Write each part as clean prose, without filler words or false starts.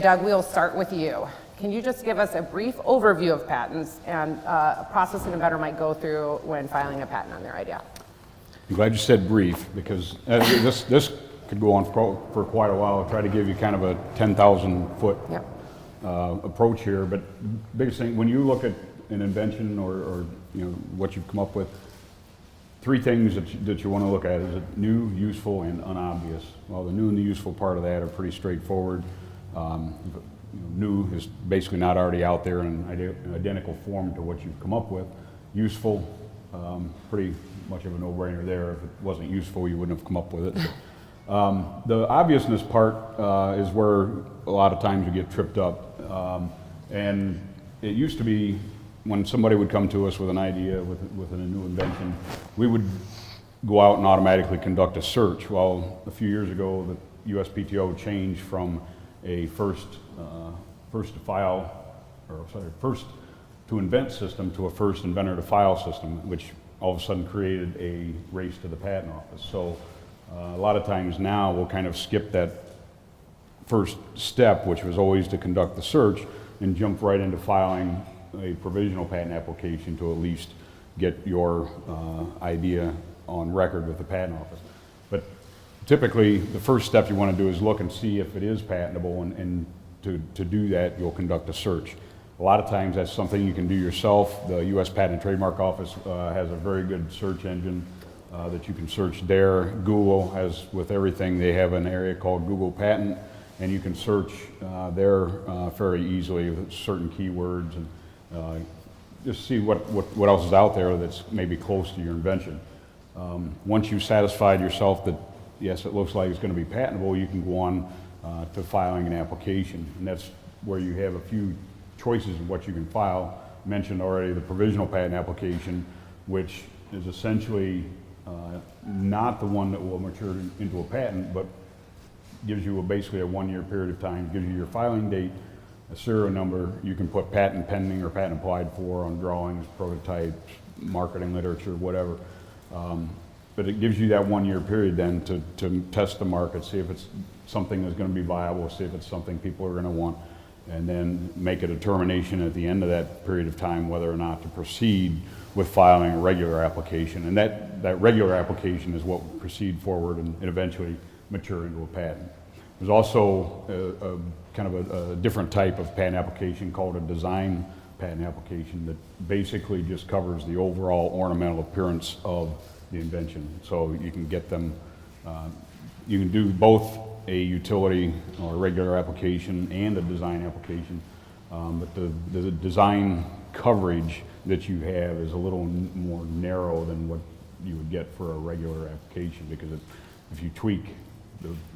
Doug, we'll start with you. Can you just give us a brief overview of patents and a process an inventor might go through when filing a patent on their idea? I'm glad you said brief, because this could go on for quite a while. I'll try to give you kind of a 10,000 foot Yep. Approach here, but biggest thing, when you look at an invention or what you've come up with, three things that you want to look at is it new, useful, and unobvious. Well, the new and the useful part of that are pretty straightforward. New is basically not already out there in an identical form to what you've come up with. Useful, pretty much of a no-brainer there. If it wasn't useful, you wouldn't have come up with it. The obviousness part is where a lot of times you get tripped up. And it used to be when somebody would come to us with an idea, with a new invention, we would go out and automatically conduct a search. Well, a few years ago, the USPTO changed from a first to invent system to a first inventor to file system, which all of a sudden created a race to the patent office. So a lot of times now we'll kind of skip that first step, which was always to conduct the search, and jump right into filing a provisional patent application to at least get your idea on record with the patent office. But typically, the first step you want to do is look and see if it is patentable, and to do that, you'll conduct a search. A lot of times that's something you can do yourself. The U.S. Patent and Trademark Office has a very good search engine that you can search there. Google has, with everything, they have an area called Google Patent, and you can search there very easily with certain keywords and just see what else is out there that's maybe close to your invention. Once you've satisfied yourself that, yes, it looks like it's going to be patentable, you can go on to filing an application. And that's where you have a few choices of what you can file. Mentioned already the provisional patent application, which is essentially not the one that will mature into a patent, but gives you basically a 1 year period of time, gives you your filing date, a serial number. You can put patent pending or patent applied for on drawings, prototypes, marketing literature, whatever. But it gives you that 1 year period then to test the market, see if it's something that's going to be viable, see if it's something people are going to want, and then make a determination at the end of that period of time whether or not to proceed with filing a regular application. And that regular application is what will proceed forward and eventually mature into a patent. There's also a kind of a different type of patent application called a design patent application that basically just covers the overall ornamental appearance of the invention. So you can get them, you can do both a utility or a regular application and a design application, but the design coverage that you have is a little more narrow than what you would get for a regular application, because if you tweak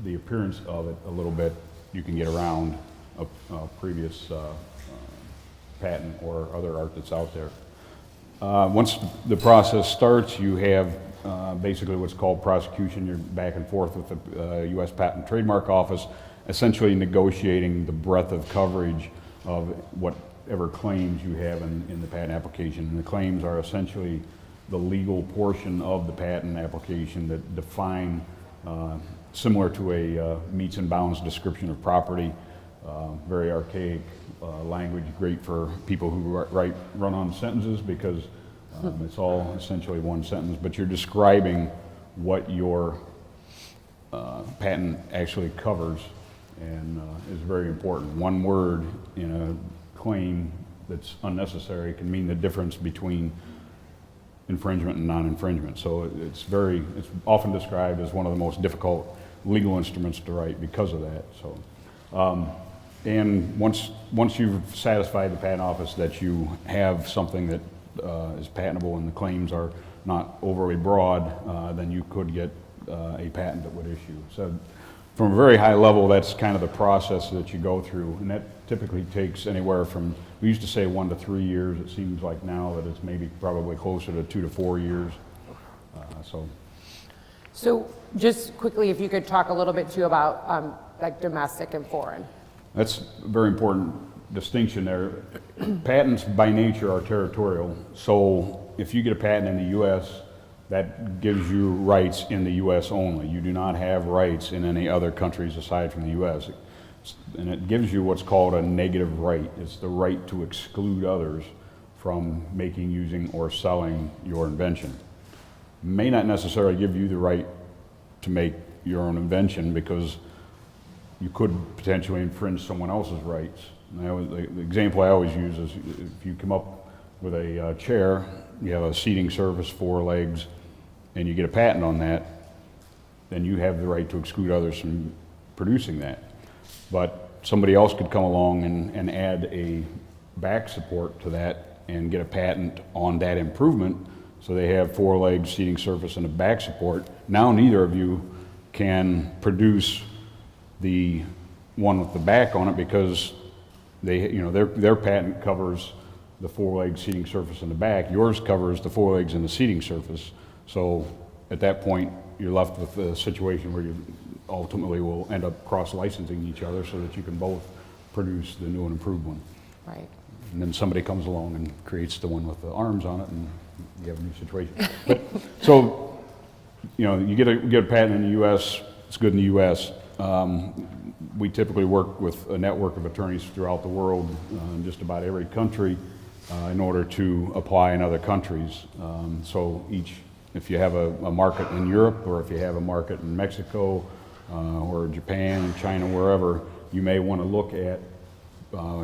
the appearance of it a little bit, you can get around a previous patent or other art that's out there. Once the process starts, you have basically what's called prosecution. You're back and forth with the U.S. Patent and Trademark Office, essentially negotiating the breadth of coverage of whatever claims you have in the patent application. And the claims are essentially the legal portion of the patent application that define, similar to a meets and bounds description of property, very archaic language, great for people who write run-on sentences, because it's all essentially one sentence, but you're describing what your patent actually covers, and is very important. One word in a claim that's unnecessary can mean the difference between infringement and non-infringement. So it's often described as one of the most difficult legal instruments to write because of that. So, and once you've satisfied the patent office that you have something that is patentable and the claims are not overly broad, then you could get a patent that would issue. So from a very high level, that's kind of the process that you go through, and that typically takes anywhere from, we used to say 1 to 3 years. It seems like now that it's maybe probably closer to 2 to 4 years. So just quickly, if you could talk a little bit too about like domestic and foreign. That's a very important distinction there. Patents by nature are territorial. So if you get a patent in the U.S., that gives you rights in the U.S. only. You do not have rights in any other countries aside from the U.S. and it gives you what's called a negative right. It's the right to exclude others from making, using, or selling your invention. May not necessarily give you the right to make your own invention, because you could potentially infringe someone else's rights. The example I always use is if you come up with a chair, you have a seating surface, 4 legs, and you get a patent on that, then you have the right to exclude others from producing that. But somebody else could come along and add a back support to that and get a patent on that improvement. So they have 4 legs, seating surface, and a back support. Now neither of you can produce the one with the back on it, because they, their patent covers the 4 leg seating surface in the back. Yours covers the 4 legs and the seating surface. So at that point, you're left with a situation where you ultimately will end up cross-licensing each other so that you can both produce the new and improved one. Right. And then somebody comes along and creates the one with the arms on it, and you have a new situation. But, so, you get a patent in the U.S., it's good in the U.S. We typically work with a network of attorneys throughout the world, in just about every country, in order to apply in other countries. So if you have a market in Europe, or if you have a market in Mexico, or Japan, China, wherever, you may want to look at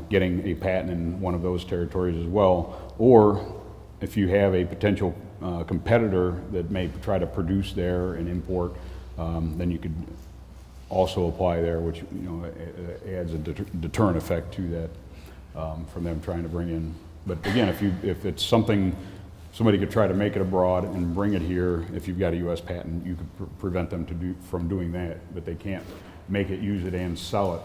getting a patent in one of those territories as well. Or if you have a potential competitor that may try to produce there and import, then you could also apply there, which adds a deterrent effect to that from them trying to bring in. But again, if it's something somebody could try to make it abroad and bring it here, if you've got a U.S. patent, you could prevent them from doing that. But they can't make it, use it, and sell it,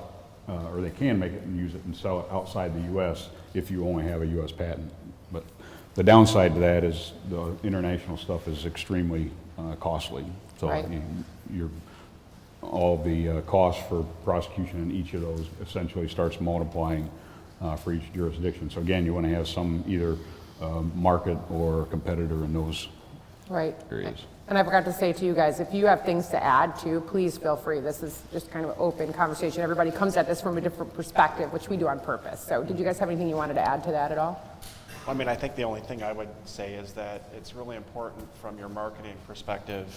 or they can make it and use it and sell it outside the U.S. if you only have a U.S. patent. But the downside to that is the international stuff is extremely costly. So right. all the costs for prosecution in each of those essentially starts multiplying for each jurisdiction. So again, you want to have some either market or competitor in those right. areas. And I forgot to say to you guys, if you have things to add too, please feel free. This is just kind of an open conversation. Everybody comes at this from a different perspective, which we do on purpose. So did you guys have anything you wanted to add to that at all? I mean, I think the only thing I would say is that it's really important from your marketing perspective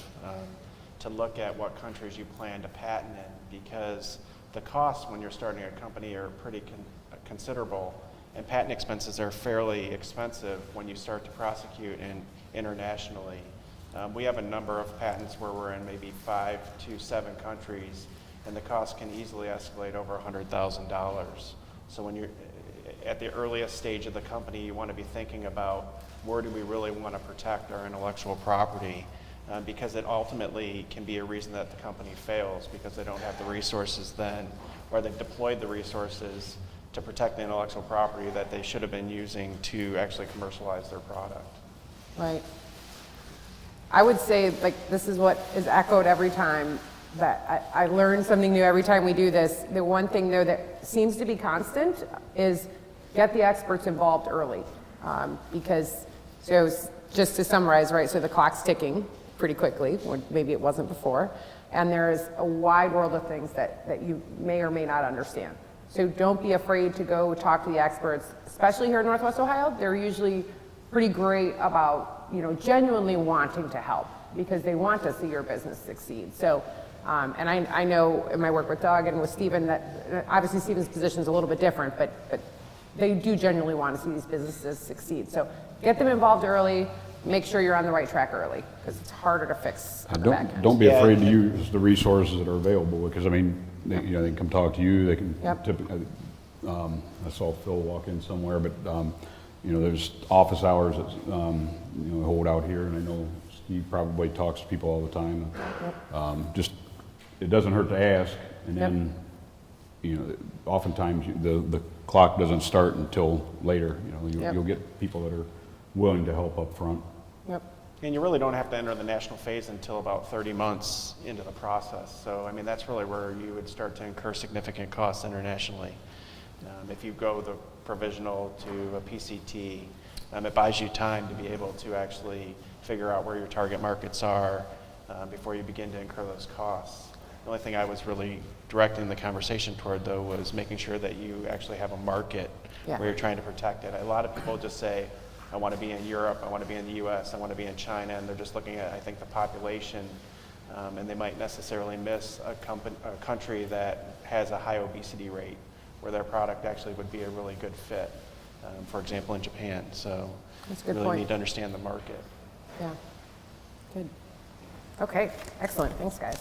to look at what countries you plan to patent in, because the costs when you're starting a company are pretty considerable, and patent expenses are fairly expensive when you start to prosecute internationally. We have a number of patents where we're in maybe 5 to 7 countries, and the cost can easily escalate over $100,000. So when you're at the earliest stage of the company, you want to be thinking about where do we really want to protect our intellectual property, because it ultimately can be a reason that the company fails because they don't have the resources then, or they've deployed the resources to protect the intellectual property that they should have been using to actually commercialize their product. Right. I would say, this is what is echoed every time, that I learn something new every time we do this. The one thing, though, that seems to be constant is get the experts involved early. Because, so just to summarize, right, so the clock's ticking pretty quickly, or maybe it wasn't before, and there's a wide world of things that you may or may not understand. So don't be afraid to go talk to the experts, especially here in Northwest Ohio. They're usually pretty great about, genuinely wanting to help because they want to see your business succeed. So, and I know in my work with Doug and with Stephen that obviously Stephen's position is a little bit different, but they do genuinely want to see these businesses succeed. So get them involved early, make sure you're on the right track early, because it's harder to fix on the back end. Don't be afraid to use the resources that are available, because they can come talk to you. They can typically. I saw Phil walk in somewhere, but there's office hours that hold out here, and I know Steve probably talks to people all the time. Just it doesn't hurt to ask, and then oftentimes the clock doesn't start until later. You'll get people that are willing to help up front. Yep. And you really don't have to enter the national phase until about 30 months into the process. So, I mean, that's really where you would start to incur significant costs internationally. If you go the provisional to a PCT, it buys you time to be able to actually figure out where your target markets are before you begin to incur those costs. The only thing I was really directing the conversation toward, though, was making sure that you actually have a market where you're trying to protect it. A lot of people just say, I want to be in Europe, I want to be in the US, I want to be in China, and they're just looking at, I think, the population, and they might necessarily miss a country that has a high obesity rate, where their product actually would be a really good fit, for example, in Japan. So That's a you good really point. need to understand the market. Yeah, good. Okay, excellent, thanks guys.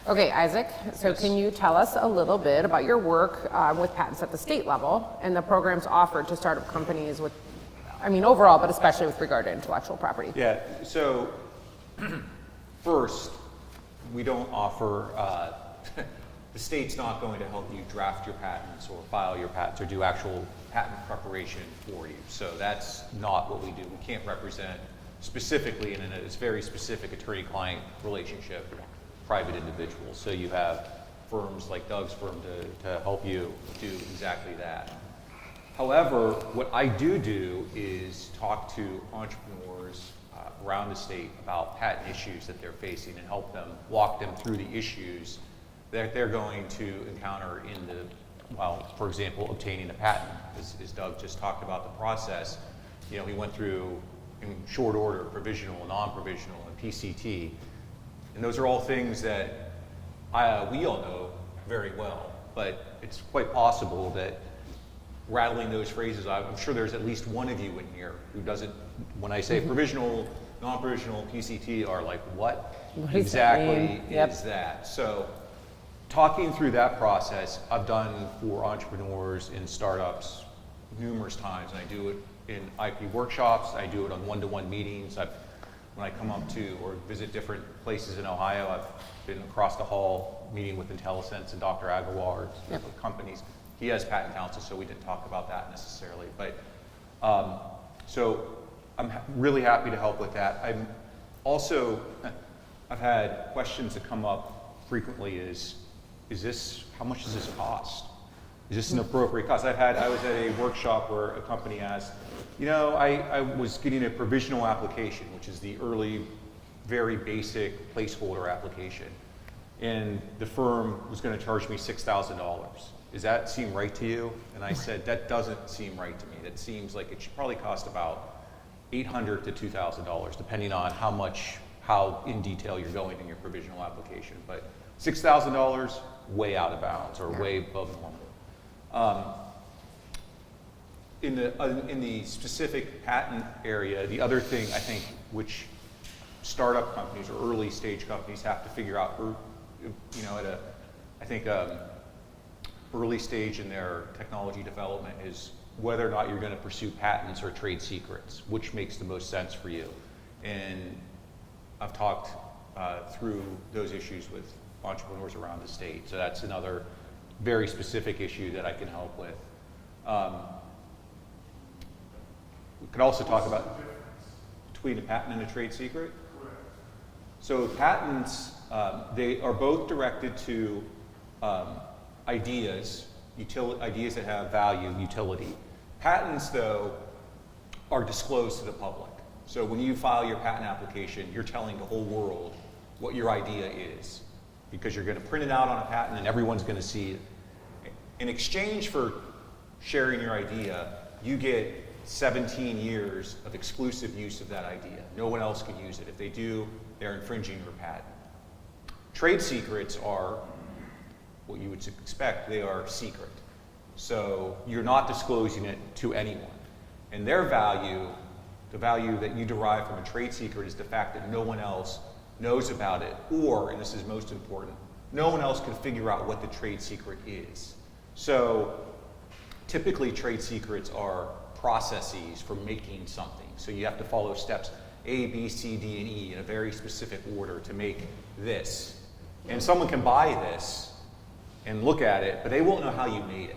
Okay, Isaac, so can you tell us a little bit about your work with patents at the state level and the programs offered to startup companies with, I mean, overall, but especially with regard to intellectual property? Yeah, so first, we don't offer, the state's not going to help you draft your patents or file your patents or do actual patent preparation for you. So that's not what we do. We can't represent specifically in a very specific attorney-client relationship private individuals. So you have firms like Doug's firm to help you do exactly that. However, what I do is talk to entrepreneurs around the state about patent issues that they're facing and help them walk them through the issues that they're going to encounter in the, well, for example, obtaining a patent. As Doug just talked about the process, you know, he went through in short order provisional, non-provisional, and PCT. And those are all things that we all know very well, but it's quite possible that rattling those phrases, I'm sure there's at least one of you in here who doesn't, when I say provisional, non-provisional, PCT, are like, what exactly is that? So talking through that process, I've done for entrepreneurs in startups numerous times, and I do it in IP workshops, I do it on one-to-one meetings. When I come up to or visit different places in Ohio, I've been across the hall meeting with IntelliSense and Dr. Agarwal, different companies. He has patent counsel, so we didn't talk about that necessarily. But so I'm really happy to help with that. I'm also, I've had questions that come up frequently is this, how much does this cost? Is this an appropriate cost? I was at a workshop where a company asked, you know, I was getting a provisional application, which is the early, very basic placeholder application. And the firm was going to charge me $6,000. Does that seem right to you? And I said, that doesn't seem right to me. That seems like it should probably cost about $800 to $2,000, depending on how in detail you're going in your provisional application. But $6,000, way out of bounds or way above normal. In the specific patent area, the other thing I think which startup companies or early stage companies have to figure out, you know, early stage in their technology development is whether or not you're going to pursue patents or trade secrets, which makes the most sense for you. And I've talked through those issues with entrepreneurs around the state. So that's another very specific issue that I can help with. We could also talk about between a patent and a trade secret. So patents, they are both directed to ideas that have value, utility. Patents, though, are disclosed to the public. So when you file your patent application, you're telling the whole world what your idea is, because you're going to print it out on a patent and everyone's going to see it. In exchange for sharing your idea, you get 17 years of exclusive use of that idea. No one else can use it. If they do, they're infringing your patent. Trade secrets are what you would expect. They are secret. So you're not disclosing it to anyone. And their value, the value that you derive from a trade secret, is the fact that no one else knows about it, or, and this is most important, no one else can figure out what the trade secret is. So typically trade secrets are processes for making something. So you have to follow steps A, B, C, D, and E in a very specific order to make this. And someone can buy this and look at it, but they won't know how you made it.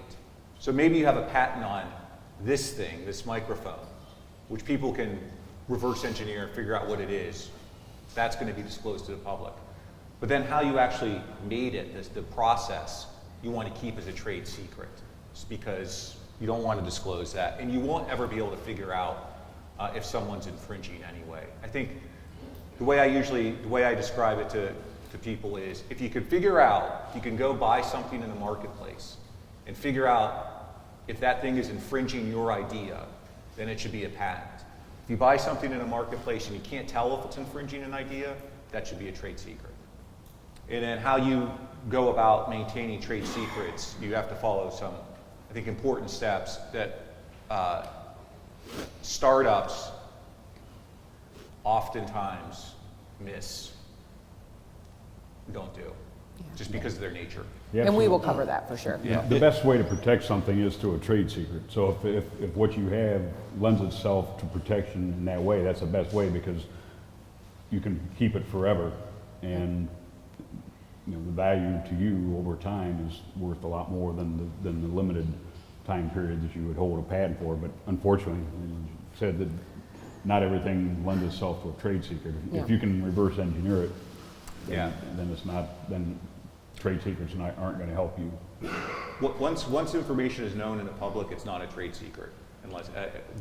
So maybe you have a patent on this thing, this microphone, which people can reverse engineer and figure out what it is. That's going to be disclosed to the public. But then how you actually made it, the process, you want to keep as a trade secret. It's because you don't want to disclose that, and you won't ever be able to figure out if someone's infringing anyway. I think the way I describe it to to people is, if you could figure out, you can go buy something in the marketplace and figure out if that thing is infringing your idea, then it should be a patent. If you buy something in a marketplace and you can't tell if it's infringing an idea, that should be a trade secret. And then how you go about maintaining trade secrets, you have to follow some, I think, important steps that startups oftentimes don't do, just because of their nature. Yeah, And we will absolutely. cover that for sure. Yeah. The best way to protect something is through a trade secret. So if what you have lends itself to protection in that way, that's the best way, because you can keep it forever, and the value to you over time is worth a lot more than the limited time period that you would hold a patent for. But unfortunately, you said that not everything lends itself to a trade secret. Yeah. If you can reverse engineer it, Yeah. then it's not, then trade secrets aren't going to help you. Once information is known in the public, it's not a trade secret, unless,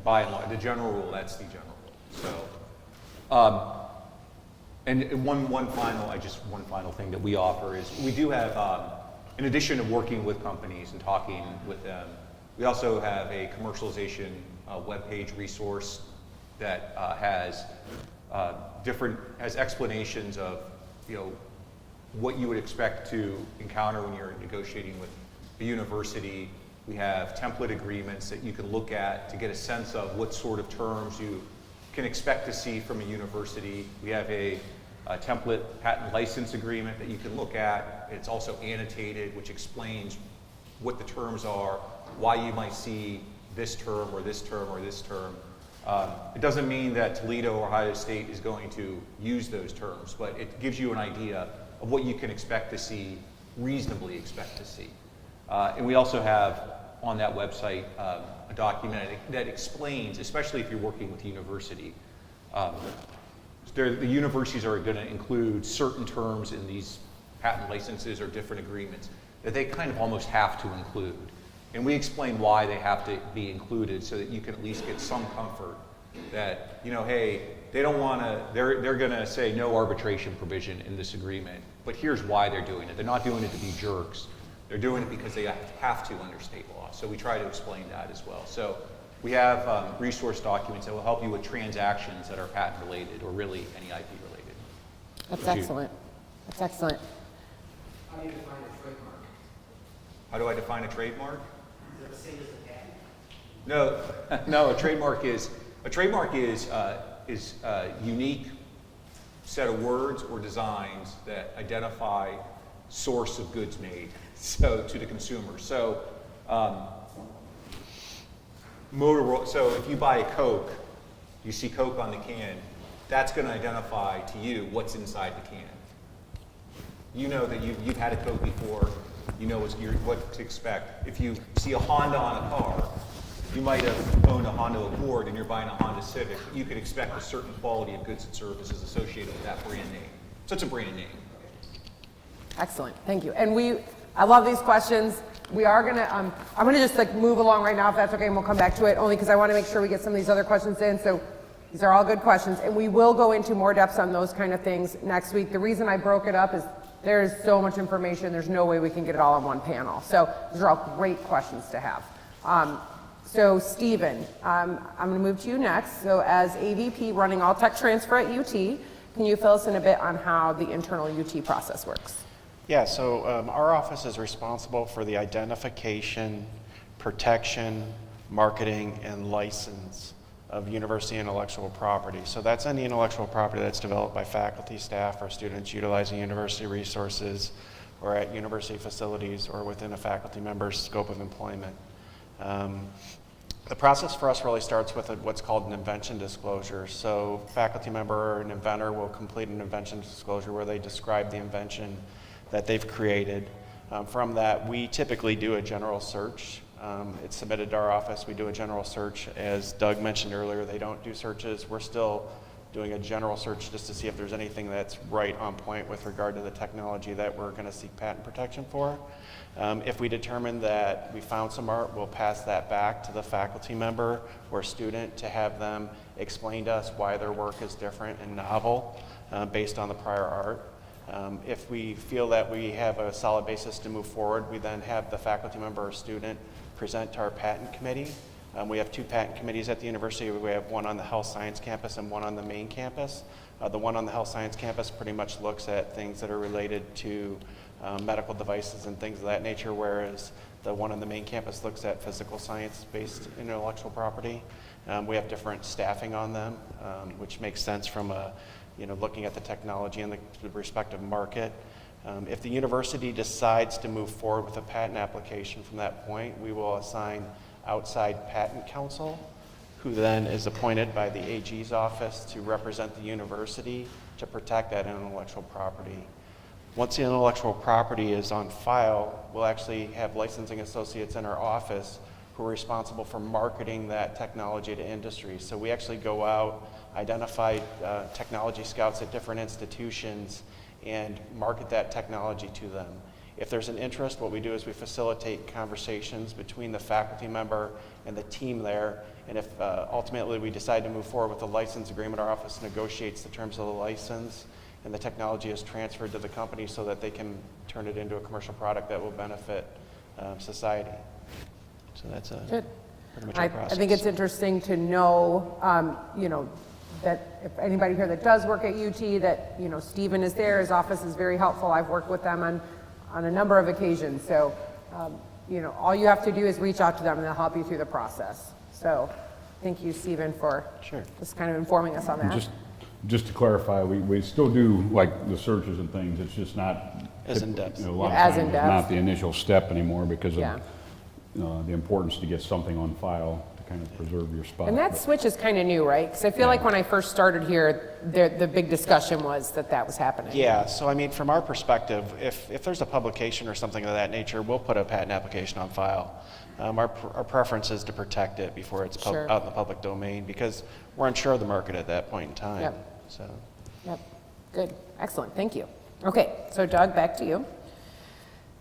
by and large, the general rule, that's the general rule. So, and one final thing that we offer is, we do have, in addition to working with companies and talking with them, we also have a commercialization webpage resource that has explanations of, what you would expect to encounter when you're negotiating with a university. We have template agreements that you can look at to get a sense of what sort of terms you can expect to see from a university. We have a template patent license agreement that you can look at. It's also annotated, which explains what the terms are, why you might see this term or this term or this term. It doesn't mean that Toledo or Ohio State is going to use those terms, but it gives you an idea of what you can expect to see, reasonably expect to see. And we also have on that website a document that explains, especially if you're working with a university, the universities are going to include certain terms in these patent licenses or different agreements that they kind of almost have to include. And we explain why they have to be included, so that you can at least get some comfort that, hey, they don't want to, they're going to say no arbitration provision in this agreement, but here's why they're doing it. They're not doing it to be jerks. They're doing it because they have to under state law. So we try to explain that as well. So we have resource documents that will help you with transactions that are patent related or really any IP related. That's excellent. That's excellent. How do you define a trademark? How do I define a trademark? Is it the same as a patent? No, a trademark is a unique set of words or designs that identify source of goods made, so to the consumer. So, so if you buy a Coke, you see Coke on the can, that's going to identify to you what's inside the can. You know that you've had a Coke before. You know what to expect. If you see a Honda on a car, you might have owned a Honda Accord and you're buying a Honda Civic. You could expect a certain quality of goods and services associated with that brand name. So it's a brand name. Excellent, thank you. And I love these questions. We are gonna, I'm gonna just move along right now if that's okay, and we'll come back to it, only because I want to make sure we get some of these other questions in. So these are all good questions, and we will go into more depths on those kind of things next week. The reason I broke it up is there's so much information, there's no way we can get it all on one panel. So these are all great questions to have. So Stephen, I'm going to move to you next. So as AVP running all tech transfer at UT, can you fill us in a bit on how the internal UT process works? Yeah, so our office is responsible for the identification, protection, marketing, and license of university intellectual property. So that's any intellectual property that's developed by faculty, staff, or students utilizing university resources or at university facilities or within a faculty member's scope of employment. The process for us really starts with what's called an invention disclosure. So faculty member or an inventor will complete an invention disclosure where they describe the invention that they've created. From that, we typically do a general search. It's submitted to our office. We do a general search. As Doug mentioned earlier, they don't do searches. We're still doing a general search just to see if there's anything that's right on point with regard to the technology that we're going to seek patent protection for. If we determine that we found some art, we'll pass that back to the faculty member or student to have them explain to us why their work is different and novel based on the prior art. If we feel that we have a solid basis to move forward, we then have the faculty member or student present to our patent committee. We have 2 patent committees at the university. We have one on the health science campus and one on the main campus. The one on the health science campus pretty much looks at things that are related to medical devices and things of that nature, whereas the one on the main campus looks at physical science-based intellectual property. We have different staffing on them, which makes sense from looking at the technology and the respective market. If the university decides to move forward with a patent application from that point, we will assign outside patent counsel, who then is appointed by the AG's office to represent the university to protect that intellectual property. Once the intellectual property is on file, we'll actually have licensing associates in our office who are responsible for marketing that technology to industry. So we actually go out, identify technology scouts at different institutions, and market that technology to them. If there's an interest, what we do is we facilitate conversations between the faculty member and the team there, and if ultimately we decide to move forward with the license agreement, our office negotiates the terms of the license, and the technology is transferred to the company so that they can turn it into a commercial product that will benefit society. So that's Good. pretty much our process. I think it's interesting to know, that if anybody here that does work at UT, that, Stephen is there, his office is very helpful. I've worked with them on a number of occasions. So, all you have to do is reach out to them and they'll help you through the process. So, thank you, Stephen, for just kind of informing us on that. Just to clarify, we still do like the searches and things, it's just not As in-depth. a lot of As times in-depth. it's not the initial step anymore because Yeah. of the importance to get something on file to kind of preserve your spot. And that switch is kind of new, right? Because I feel like when I first started here, the big discussion was that was happening. Yeah, so I mean, from our perspective, if there's a publication or something of that nature, we'll put a patent application on file. Our preference is to protect it before it's Sure. out in the public domain because we're unsure of the market at that point in time. Yep. So. Yep, good, excellent, thank you. Okay, so Doug, back to you.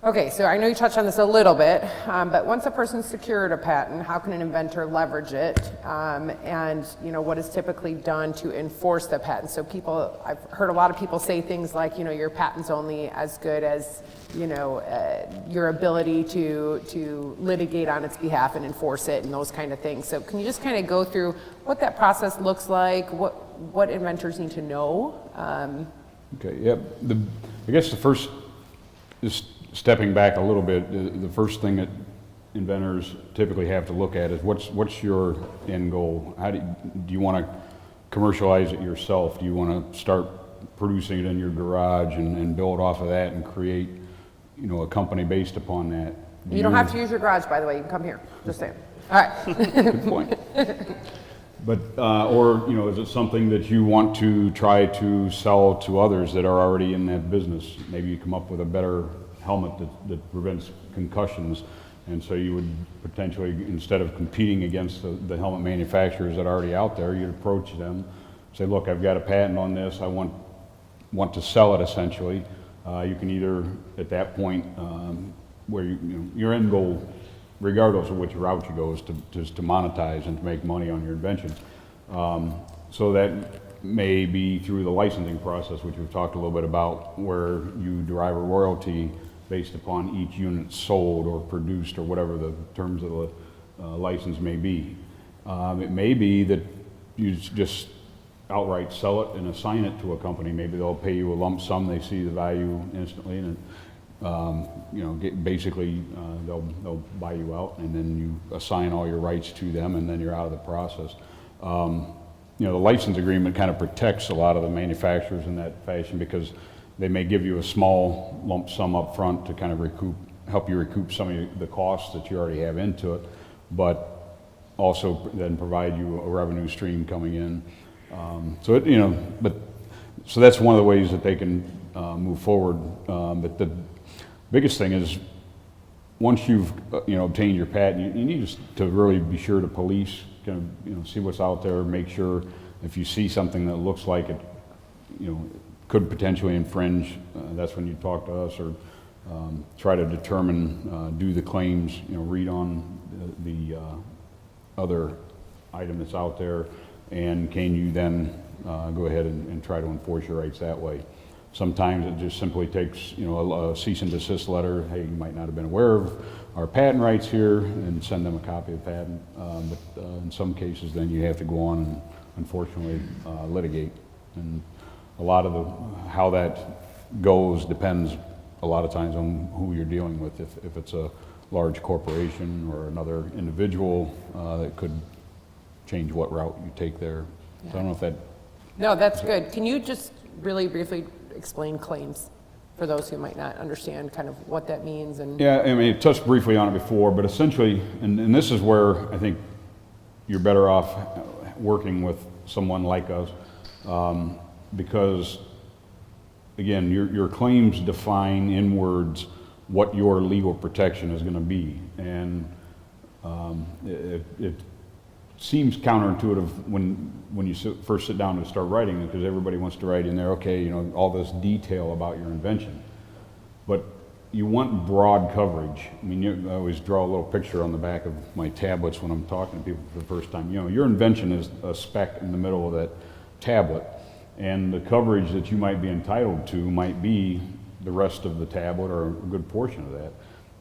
Okay, so I know you touched on this a little bit, but once a person's secured a patent, how can an inventor leverage it? And what is typically done to enforce the patent? So I've heard a lot of people say things like, your patent's only as good as, your ability to litigate on its behalf and enforce it and those kind of things. So can you just kind of go through what that process looks like, what inventors need to know? Okay, yep. I guess the first, just stepping back a little bit, the first thing that inventors typically have to look at is what's your end goal? Do you want to commercialize it yourself? Do you want to start producing it in your garage and build off of that and create, a company based upon that? You don't have to use your garage, by the way, you can come here, just saying. All right. Good point. But, or, is it something that you want to try to sell to others that are already in that business? Maybe you come up with a better helmet that prevents concussions, and so you would potentially, instead of competing against the helmet manufacturers that are already out there, you'd approach them, say, look, I've got a patent on this, I want to sell it essentially. You can either, at that point, where your end goal, regardless of which route you go, is to monetize and to make money on your invention. So that may be through the licensing process, which we've talked a little bit about, where you derive a royalty based upon each unit sold or produced or whatever the terms of the license may be. It may be that you just outright sell it and assign it to a company. Maybe they'll pay you a lump sum, they see the value instantly, and basically they'll buy you out, and then you assign all your rights to them, and then you're out of the process. The license agreement kind of protects a lot of the manufacturers in that fashion because they may give you a small lump sum up front to kind of help you recoup some of the costs that you already have into it, but also then provide you a revenue stream coming in. So that's one of the ways that they can move forward. But the biggest thing is, once you've obtained your patent, you need to really be sure to police, see what's out there, make sure if you see something that looks like it, could potentially infringe, that's when you talk to us, or try to determine, do the claims, read on the other item that's out there, and can you then go ahead and try to enforce your rights that way. Sometimes it just simply takes, a cease and desist letter. Hey, you might not have been aware of our patent rights here, and send them a copy of the patent. But in some cases, then you have to go on and unfortunately litigate. And a lot of how that goes depends a lot of times on who you're dealing with. If it's a large corporation or another individual, that could change what route you take there. So I don't know if that. No, that's good. Can you just really briefly explain claims for those who might not understand kind of what that means? And Yeah, I mean, I touched briefly on it before, but essentially, and this is where I think you're better off working with someone like us, because again, your claims define in words what your legal protection is going to be, and it seems counterintuitive when you first sit down and start writing it, because everybody wants to write in there, okay, all this detail about your invention, but you want broad coverage. I mean, I always draw a little picture on the back of my tablets when I'm talking to people for the first time. Your invention is a speck in the middle of that tablet, and the coverage that you might be entitled to might be the rest of the tablet or a good portion of that.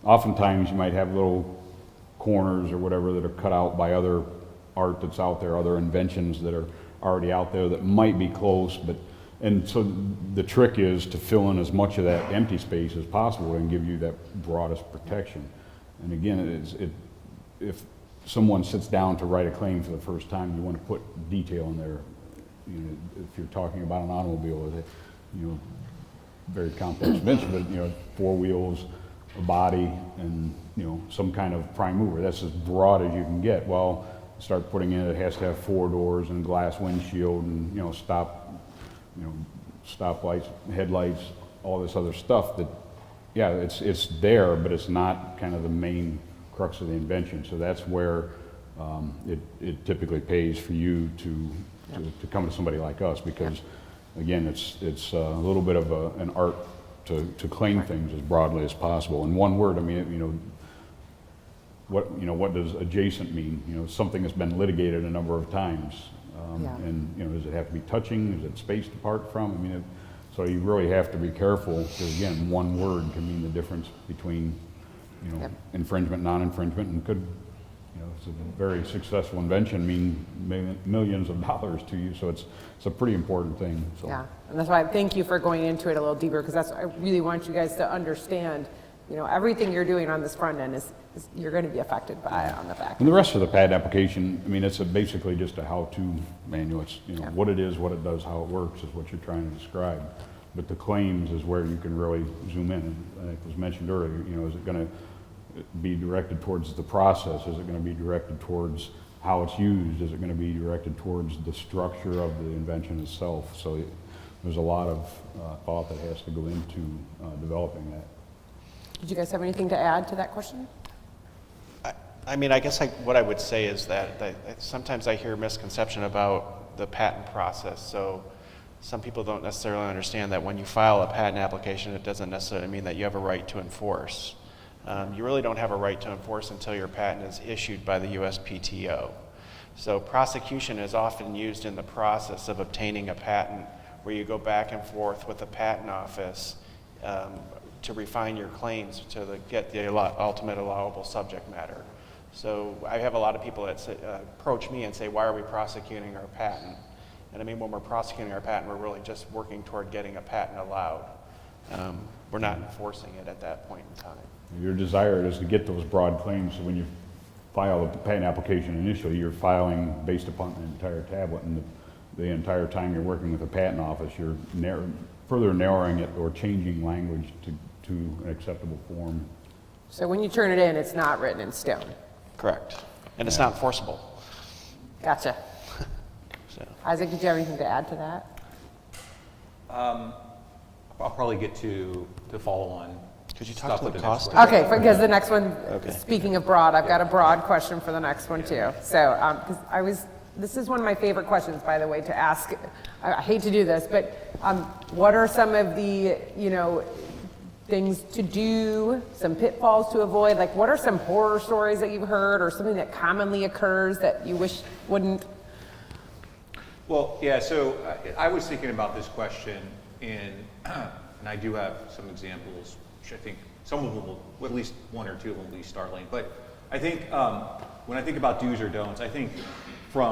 Oftentimes you might have little corners or whatever that are cut out by other art that's out there, other inventions that are already out there that might be close, and so the trick is to fill in as much of that empty space as possible and give you that broadest protection. And again, if someone sits down to write a claim for the first time, you want to put detail in there. If you're talking about an automobile with a very complex invention, but 4 wheels, a body, and some kind of prime mover. That's as broad as you can get. Well, start putting in it has to have 4 doors and glass windshield and stoplights, headlights, all this other stuff that, yeah, it's there, but it's not kind of the main crux of the invention. So that's where it typically pays for you to come to somebody like us, because again, it's a little bit of an art to claim things as broadly as possible. In one word, I mean, what does adjacent mean? Something that's been litigated a number of times. And does it have to be touching? Is it spaced apart from? I mean, so you really have to be careful, because again, one word can mean the difference between infringement, non-infringement, and could, it's a very successful invention, mean millions of dollars to you. So it's a pretty important thing. So. Yeah, and that's why I thank you for going into it a little deeper, because I really want you guys to understand, everything you're doing on this front end is you're going to be affected by it on the back. And the rest of the patent application, I mean, it's basically just a how-to manual. It's what it is, what it does, how it works is what you're trying to describe. But the claims is where you can really zoom in. And it was mentioned earlier, is it going to be directed towards the process? Is it going to be directed towards how it's used? Is it going to be directed towards the structure of the invention itself? So there's a lot of thought that has to go into developing that. Did you guys have anything to add to that question? I mean, I guess what I would say is that sometimes I hear misconception about the patent process. So some people don't necessarily understand that when you file a patent application, it doesn't necessarily mean that you have a right to enforce. You really don't have a right to enforce until your patent is issued by the USPTO. So prosecution is often used in the process of obtaining a patent, where you go back and forth with the patent office to refine your claims to get the ultimate allowable subject matter. So I have a lot of people that approach me and say, why are we prosecuting our patent? And I mean, when we're prosecuting our patent, we're really just working toward getting a patent allowed. We're not enforcing it at that point in time. Your desire is to get those broad claims, so when you file a patent application initially, you're filing based upon the entire tablet, and the entire time you're working with the patent office, you're further narrowing it or changing language to an acceptable form. So when you turn it in, it's not written in stone. Correct. And it's not enforceable. Gotcha. So. Isaac, did you have anything to add to that? I'll probably get to the follow-on. Could you talk to the cost? Okay, because the next one, Okay. speaking of broad, I've got a broad question for the next one too. So, 'cause this is one of my favorite questions, by the way, to ask. I hate to do this, but what are some of the, things to do, some pitfalls to avoid? Like, what are some horror stories that you've heard, or something that commonly occurs that you wish wouldn't? Well, yeah, so I was thinking about this question And, and I do have some examples, which I think some of them will, at least one or two of them will be startling. But I think when I think about do's or don'ts, I think for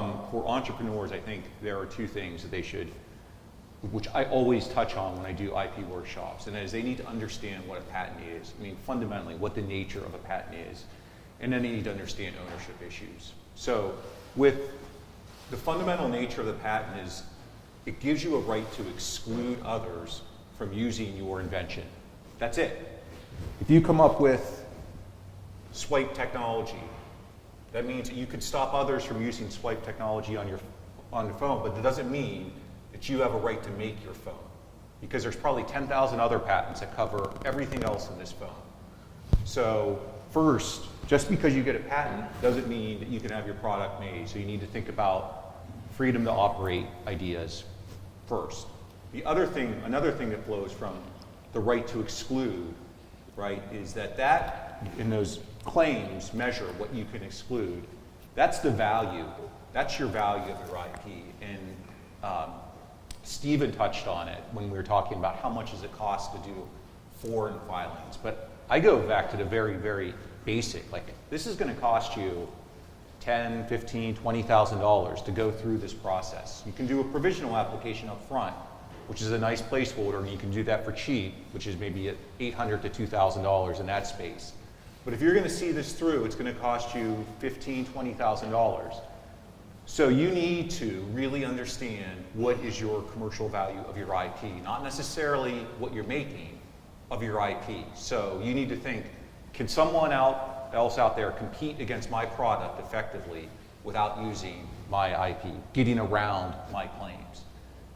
entrepreneurs, I think there are two things that they should, which I always touch on when I do IP workshops, and that is they need to understand what a patent is. I mean, fundamentally, what the nature of a patent is, and then they need to understand ownership issues. So with the fundamental nature of the patent is it gives you a right to exclude others from using your invention. That's it. If you come up with swipe technology, that means that you could stop others from using swipe technology on your phone, but that doesn't mean that you have a right to make your phone, because there's probably 10,000 other patents that cover everything else in this phone. So first, just because you get a patent doesn't mean that you can have your product made. So you need to think about freedom to operate ideas first. The other thing, another thing that flows from the right to exclude, right, is that in those claims measure what you can exclude. That's the value. That's your value of your IP. And Stephen touched on it when we were talking about how much does it cost to do foreign filings. But I go back to the very, very basic. Like, this is going to cost you $10,000, $15,000, $20,000 to go through this process. You can do a provisional application up front, which is a nice placeholder, and you can do that for cheap, which is maybe at $800 to $2,000 in that space. But if you're going to see this through, it's going to cost you $15,000, $20,000. So you need to really understand what is your commercial value of your IP, not necessarily what you're making of your IP. So you need to think, can someone else out there compete against my product effectively without using my IP, getting around my claims?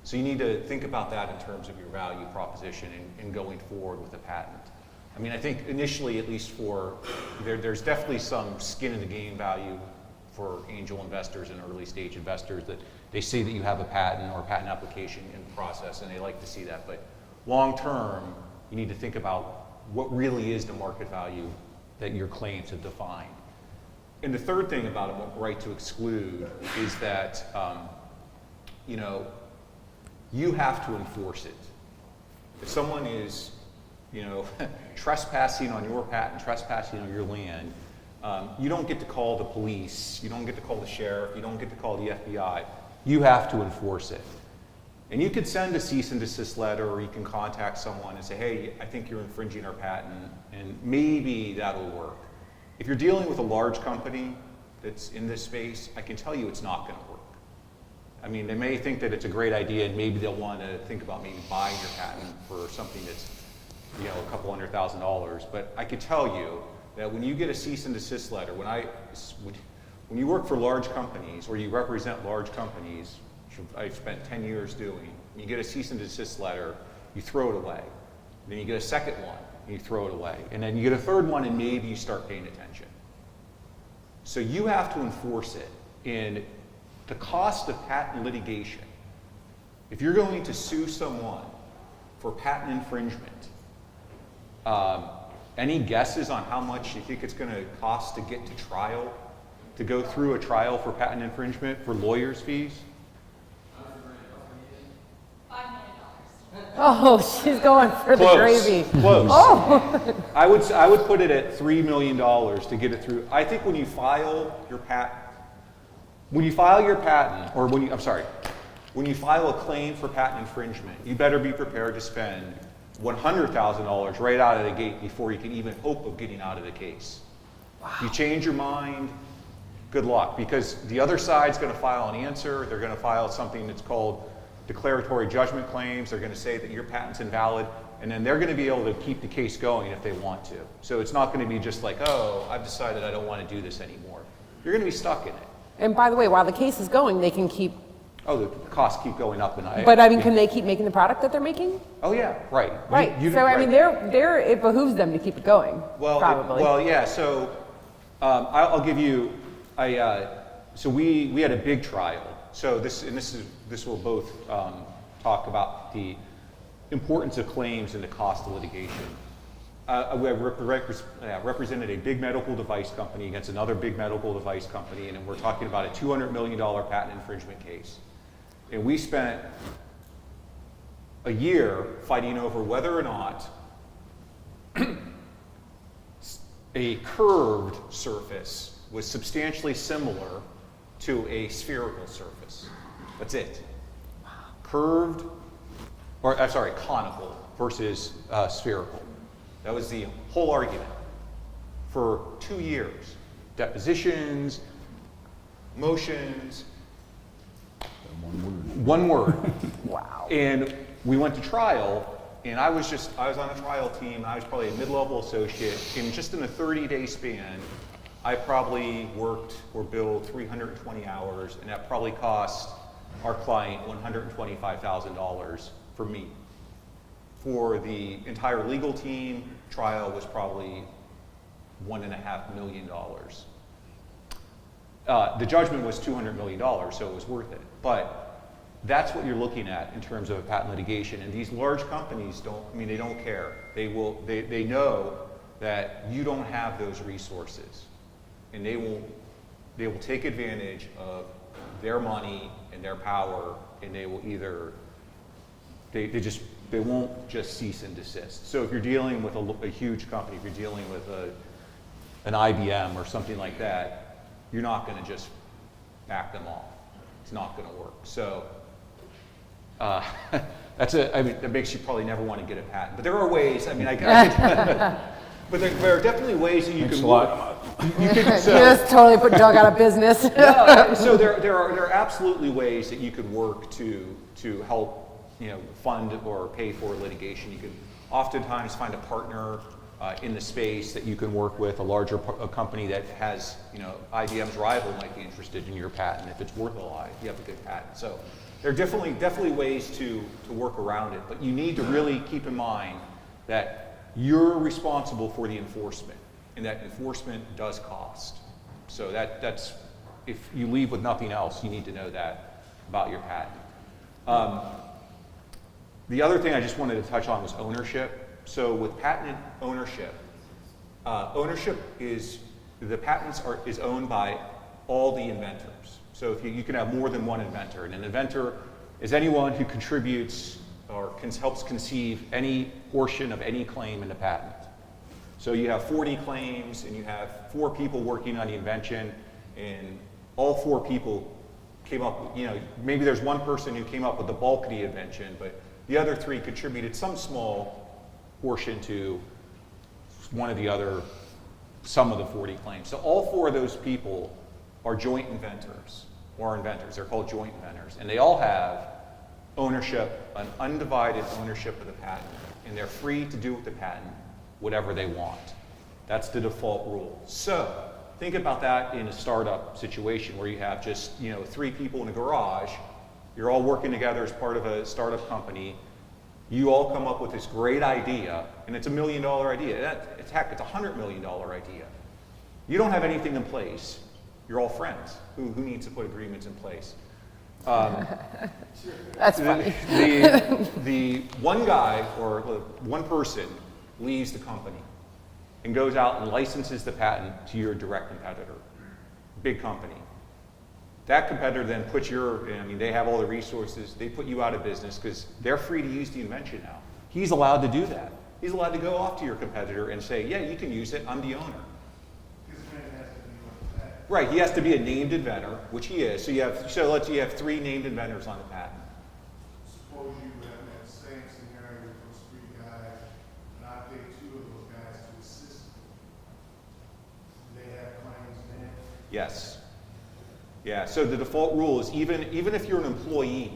So you need to think about that in terms of your value proposition and going forward with a patent. I mean, I think initially, at least there's definitely some skin in the game value for angel investors and early stage investors, that they see that you have a patent or a patent application in process and they like to see that. But long term, you need to think about what really is the market value that your claims have defined. And the third thing about a right to exclude is that you have to enforce it. If someone is trespassing on your patent, trespassing on your land, you don't get to call the police, you don't get to call the sheriff, you don't get to call the FBI. You have to enforce it. And you could send a cease and desist letter, or you can contact someone and say, hey, I think you're infringing our patent, and maybe that'll work. If you're dealing with a large company that's in this space, I can tell you it's not going to work. I mean, they may think that it's a great idea, and maybe they'll want to think about maybe buying your patent for something that's, a couple $100,000. But I could tell you that when you get a cease and desist letter, when you work for large companies or you represent large companies, which I've spent 10 years doing, you get a cease and desist letter, you throw it away. Then you get a second one, and you throw it away. And then you get a third one, and maybe you start paying attention. So you have to enforce it. And the cost of patent litigation, if you're going to sue someone for patent infringement, any guesses on how much you think it's going to cost to get to trial, to go through a trial for patent infringement for lawyers' fees? $5 million. Oh, she's going for the gravy. Close. Oh. I would put it at $3 million to get it through. I think when you file your patent, when you file a claim for patent infringement, you better be prepared to spend $100,000 right out of the gate before you can even hope of getting out of the case. Wow. You change your mind, good luck, because the other side's going to file an answer. They're going to file something that's called declaratory judgment claims. They're going to say that your patent's invalid, and then they're going to be able to keep the case going if they want to. So it's not going to be just like, oh, I've decided I don't want to do this anymore. You're going to be stuck in it. And by the way, while the case is going, they can keep. Oh, the costs keep going up, But I mean, can they keep making the product that they're making? Oh yeah, right. Right. I mean, it behooves them to keep it going. Well, probably. yeah. So I'll give you. So we had a big trial. So this will both talk about the importance of claims and the cost of litigation. We represented a big medical device company against another big medical device company, and we're talking about a $200 million patent infringement case. And we spent a year fighting over whether or not a curved surface was substantially similar to a spherical surface. That's it. Curved, or I'm sorry, conical versus spherical. That was the whole argument for 2 years. Depositions, motions, one word. Wow. And we went to trial, and I was on a trial team. I was probably a mid-level associate, and just in a 30-day span, I probably worked or billed 320 hours, and that probably cost our client $125,000 for me. For the entire legal team, trial was probably $1.5 million. The judgment was $200 million, so it was worth it. But that's what you're looking at in terms of patent litigation. And these large companies they don't care. They know that you don't have those resources. And they will take advantage of their money and their power, and they will either, they won't just cease and desist. So if you're dealing with a huge company, if you're dealing with an IBM or something like that, you're not going to just back them off. It's not going to work. So that makes you probably never want to get a patent. But there are ways. but there are definitely ways that you Thanks can a work. lot. You just totally put Doug out of business. So there are absolutely ways that you could work to help fund or pay for litigation. You can oftentimes find a partner in the space that you can work with, a larger company that has, IBM's rival might be interested in your patent. If it's worth a lot, you have a good patent. So there are definitely ways to work around it, but you need to really keep in mind that you're responsible for the enforcement, and that enforcement does cost. So that's, if you leave with nothing else, you need to know that about your patent. The other thing I just wanted to touch on was ownership. So with patent ownership, is owned by all the inventors. So if you can have more than one inventor, and an inventor is anyone who contributes or helps conceive any portion of any claim in the patent. So you have 40 claims, and you have 4 people working on the invention, and all 4 people came up, maybe there's one person who came up with the bulk of the invention, but the other 3 contributed some small portion to some of the 40 claims. So all 4 of those people are joint inventors, or inventors. They're called joint inventors, and they all have ownership, an undivided ownership of the patent, and they're free to do with the patent whatever they want. That's the default rule. So think about that in a startup situation where you have just 3 people in a garage. You're all working together as part of a startup company. You all come up with this great idea, and it's $1 million idea. It's a $100 million idea. You don't have anything in place. You're all friends. Who needs to put agreements in place? That's funny. The one guy or one person leaves the company and goes out and licenses the patent to your direct competitor, big company. That competitor then puts they have all the resources, they put you out of business because they're free to use the invention now. He's allowed to do that. He's allowed to go off to your competitor and say, yeah, you can use it, I'm the owner. Right, he has to be a named inventor, which he is. So you have 3 named inventors on the patent. Suppose you have that same scenario with those 3 guys, and I pay 2 of those guys to assist them. Do they have claims then? Yes. Yeah, so the default rule is even if you're an employee,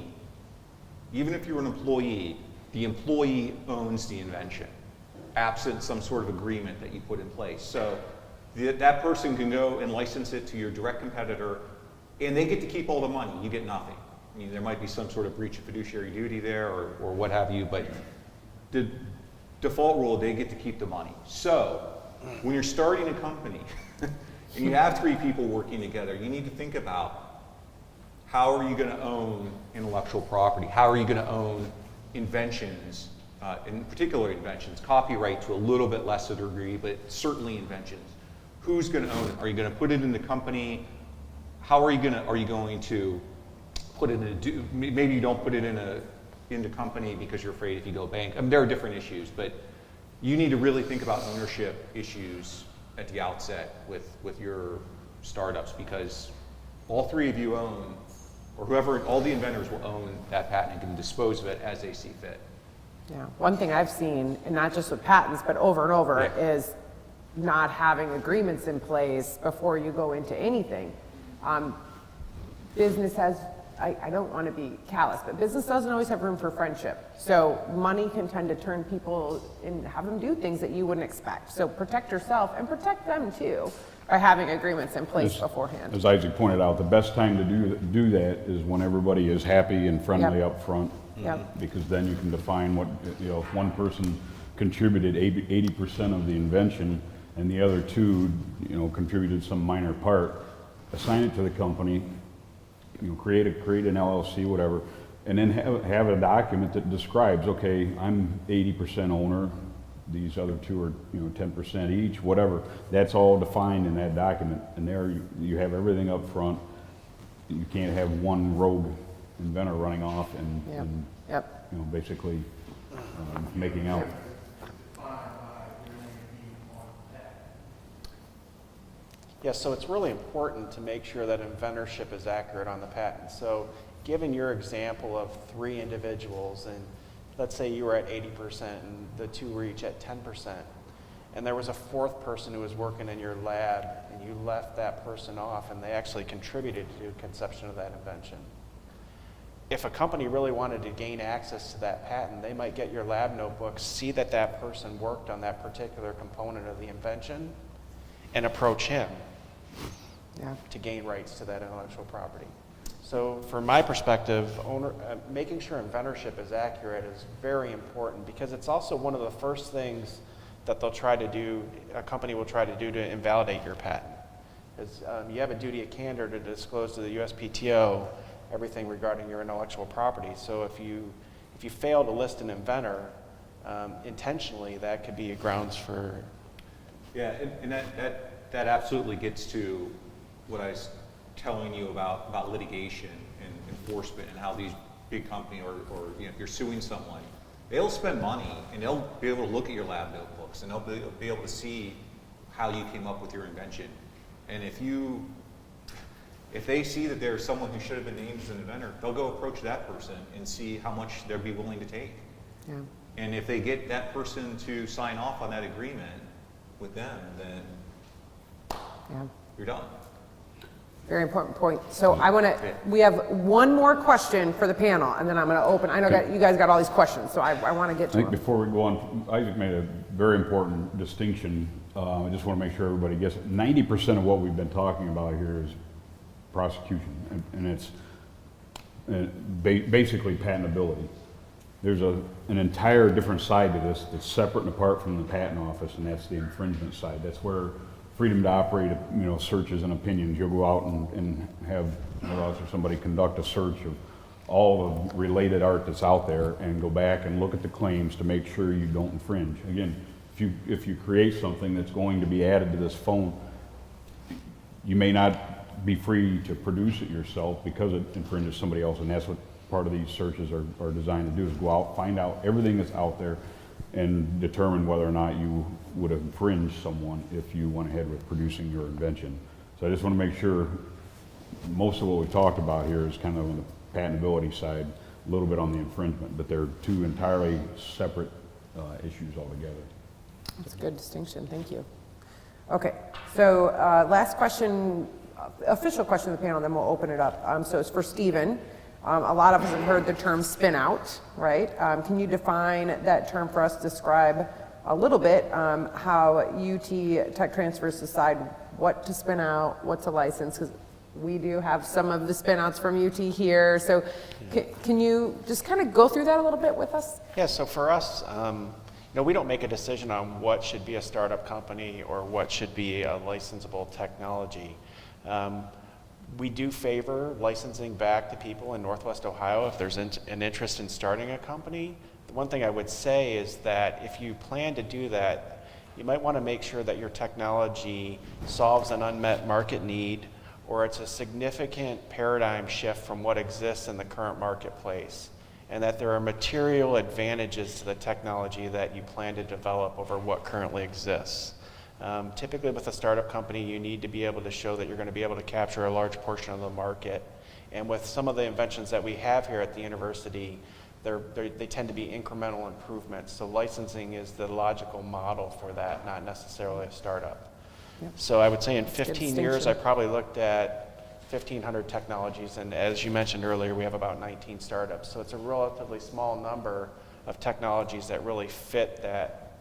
the employee owns the invention, absent some sort of agreement that you put in place. So that person can go and license it to your direct competitor, and they get to keep all the money. You get nothing. There might be some sort of breach of fiduciary duty there or what have you, but the default rule, they get to keep the money. So when you're starting a company and you have 3 people working together, you need to think about how are you going to own intellectual property? How are you going to own inventions, in particular inventions, copyright to a little bit less of a degree, but certainly inventions. Who's going to own it? Are you going to put it in the company? Are you going to put it in maybe you don't put it in into company because you're afraid if you go bank. I mean, there are different issues, but you need to really think about ownership issues at the outset with your startups, because all three of you own, or whoever, all the inventors will own that patent and can dispose of it as they see fit. Yeah, one thing I've seen, and not just with patents, but over and over, Yeah. is not having agreements in place before you go into anything. Business has, I don't want to be callous, but business doesn't always have room for friendship. So money can tend to turn people and have them do things that you wouldn't expect. So protect yourself and protect them too by having agreements in place beforehand. As Isaac pointed out, the best time to do that is when everybody is happy and friendly Yep. up front. Yep. Because then you can define what, if one person contributed 80% of the invention and the other two, contributed some minor part, assign it to the company, create an LLC, whatever, and then have a document that describes, okay, I'm 80% owner, these other two are 10% each, whatever. That's all defined in that document, and there you have everything up front. You can't have one rogue inventor running off and Yep. basically making out. Yeah, so it's really important to make sure that inventorship is accurate on the patent. So given your example of 3 individuals, and let's say you were at 80% and the 2 were each at 10%, and there was a 4th person who was working in your lab, and you left that person off and they actually contributed to the conception of that invention. If a company really wanted to gain access to that patent, they might get your lab notebooks, see that that person worked on that particular component of the invention, and approach him to gain rights to that intellectual property. So from my perspective, making sure inventorship is accurate is very important, because it's also one of the first things that they'll try to do, a company will try to do to invalidate your patent. Because you have a duty of candor to disclose to the USPTO everything regarding your intellectual property. So if you fail to list an inventor intentionally, that could be a grounds for. Yeah, and that absolutely gets to what I was telling you about litigation and enforcement, and how these big companies, or if you're suing someone, they'll spend money and they'll be able to look at your lab notebooks and they'll be able to see how you came up with your invention. And if they see that there's someone who should have been named as an inventor, they'll go approach that person and see how much they'd be willing to take. Yeah. And if they get that person to sign off on that agreement with them, then you're done. Very important point. So we have one more question for the panel, and then I'm going to open. I know you guys got all these questions, so I want to get to I think them. before we go on, Isaac made a very important distinction. I just want to make sure everybody gets it. 90% of what we've been talking about here is prosecution, and it's basically patentability. There's an entire different side to this that's separate and apart from the patent office, and that's the infringement side. That's where freedom to operate, searches and opinions. You'll go out and have us or somebody conduct a search of all the related art that's out there and go back and look at the claims to make sure you don't infringe. Again, if you create something that's going to be added to this phone, you may not be free to produce it yourself because it infringes somebody else, and that's what part of these searches are designed to do, is go out, find out everything that's out there and determine whether or not you would have infringed someone if you went ahead with producing your invention. So I just want to make sure most of what we talked about here is kind of on the patentability side, a little bit on the infringement, but they're 2 entirely separate issues altogether. That's a good distinction. Thank you. Okay, so last question, official question of the panel, then we'll open it up. So it's for Stephen. A lot of us have heard the term spin out, right? Can you define that term for us, describe a little bit how UT Tech Transfers decide what to spin out, what to license? Because we do have some of the spin outs from UT here. So can you just kind of go through that a little bit with us? Yeah, so for us, we don't make a decision on what should be a startup company or what should be a licensable technology. We do favor licensing back to people in Northwest Ohio if there's an interest in starting a company. The one thing I would say is that if you plan to do that, you might want to make sure that your technology solves an unmet market need, or it's a significant paradigm shift from what exists in the current marketplace. and that there are material advantages to the technology that you plan to develop over what currently exists. Typically with a startup company, you need to be able to show that you're going to be able to capture a large portion of the market. And with some of the inventions that we have here at the university, they tend to be incremental improvements. So licensing is the logical model for that, not necessarily a startup. Yep. So I would say in good 15 years, I distinction. probably looked at 1,500 technologies, and as you mentioned earlier, we have about 19 startups. So it's a relatively small number of technologies that really fit that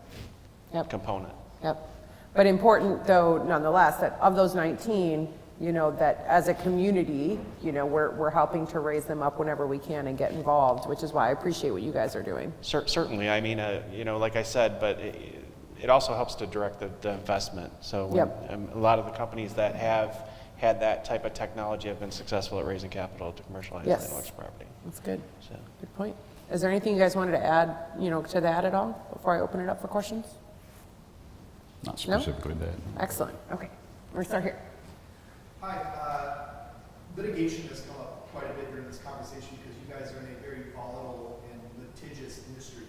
Yep. component. Yep. But important, though, nonetheless, that of those 19, you know, that as a community, you know, we're helping to raise them up whenever we can and get involved, which is why I appreciate what you guys are doing. Certainly, I mean, you know, like I said, but it also helps to direct the investment. So when, Yep. a lot of the companies that have had that type of technology have been successful at raising capital to commercialize Yes. intellectual property. That's good. So. Good point. Is there anything you guys wanted to add, you know, to that at all before I open it up for questions? Not No? specifically that. Excellent. Okay. We're gonna start here. Hi, litigation has come up quite a bit during this conversation because you guys are in a very volatile and litigious industry.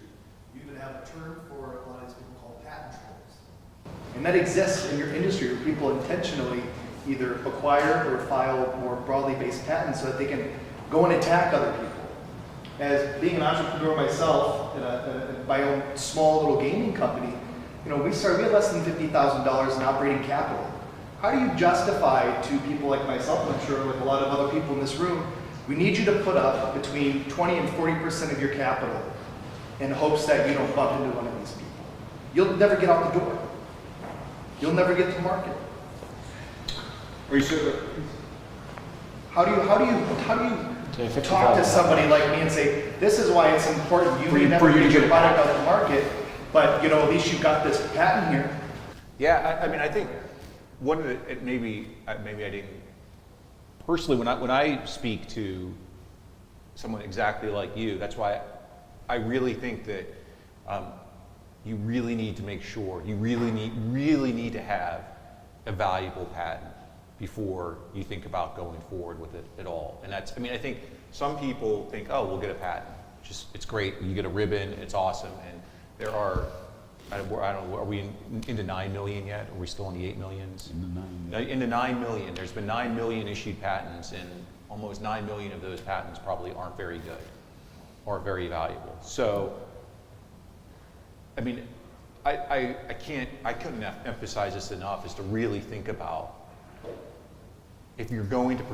You even have a term for a lot of these people called patent trolls. And that exists in your industry where people intentionally either acquire or file more broadly based patents so that they can go and attack other people. As being an entrepreneur myself in my own small little gaming company, you know, we had less than $50,000 in operating capital. How do you justify to people like myself, and I'm sure like a lot of other people in this room, we need you to put up between 20 and 40% of your capital in hopes that you don't bump into one of these people? You'll never get out the door. You'll never get to market. Are you sure? How do you talk to somebody like me and say, this is why it's important, you may never get your product out the market, but you know, at least you've got this patent here. Yeah, I mean, I think one of the, maybe I didn't, personally, when I speak to someone exactly like you, that's why I really think that you really need to make sure, you really need to have a valuable patent before you think about going forward with it at all. And that's, I mean, I think some people think, oh, we'll get a patent. Just, it's great, you get a ribbon, it's awesome. And there are, I don't know, are we into 9 million yet? Are we still in the 8 millions? Into 9 million. There's been 9 million issued patents, and almost 9 million of those patents probably aren't very good or very valuable. So, I mean, I couldn't emphasize this enough, is to really think about, if you're going to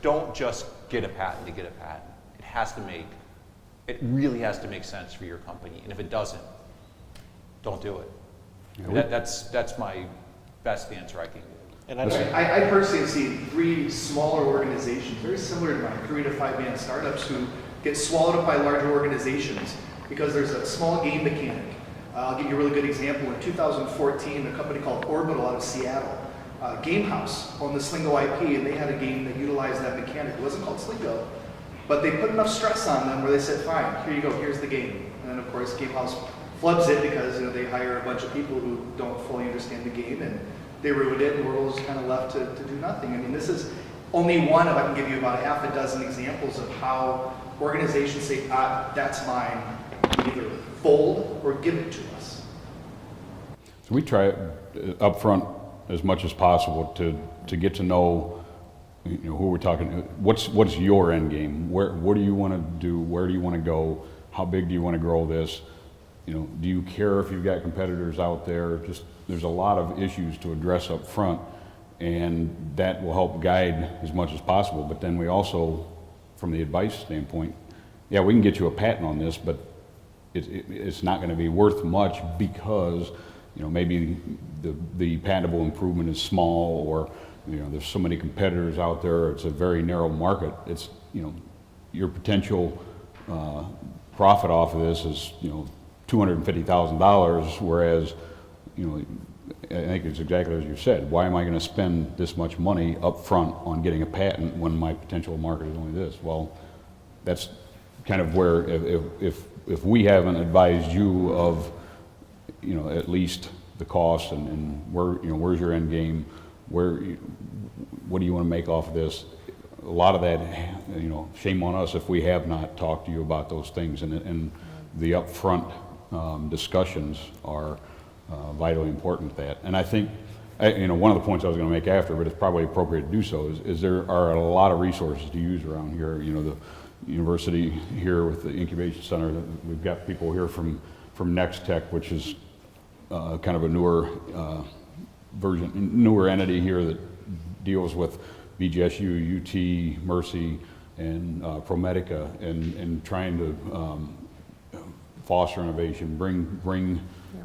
don't just get a patent to get a patent. It really has to make sense for your company. And if it doesn't, don't do it. Yeah, That's my best answer I can give. And I personally have seen 3 smaller organizations, very similar to mine, 3 to 5 man startups who get swallowed up by larger organizations because there's a small game mechanic. I'll give you a really good example. In 2014, a company called Orbital out of Seattle, Gamehouse owned the Slingo IP, and they had a game that utilized that mechanic. It wasn't called Slingo, but they put enough stress on them where they said, fine, here you go, here's the game. And then of course Gamehouse flubs it because, you know, they hire a bunch of people who don't fully understand the game, and they ruined it, and Orbital's kind of left to do nothing. I mean, this is only one of, I can give you about half a dozen examples of how organizations say, that's mine, you either fold or give it to us. So we try up front as much as possible to get to know, you know, who we're talking to. What's your end game? What do you want to do? Where do you want to go? How big do you want to grow this? You know, do you care if you've got competitors out there? Just, there's a lot of issues to address up front, and that will help guide as much as possible. But then we also, from the advice standpoint, yeah, we can get you a patent on this, but it's not going to be worth much because, you know, maybe the patentable improvement is small, or, you know, there's so many competitors out there, it's a very narrow market. It's, you know, your potential profit off of this is, you know, $250,000, whereas, you know, I think it's exactly as you said. Why am I going to spend this much money up front on getting a patent when my potential market is only this? Well, that's kind of where, if we haven't advised you of, you know, at least the cost and where, you know, where's your end game, what do you want to make off of this? a lot of that, you know, shame on us if we have not talked to you about those things, and the upfront discussions are vitally important to that. And I think, you know, one of the points I was going to make after, but it's probably appropriate to do so, is there are a lot of resources to use around here. You know, the university here with the Incubation Center, we've got people here from Next Tech, which is kind of a newer newer entity here that deals with BGSU, UT, Mercy, and ProMedica, and trying to foster innovation, bring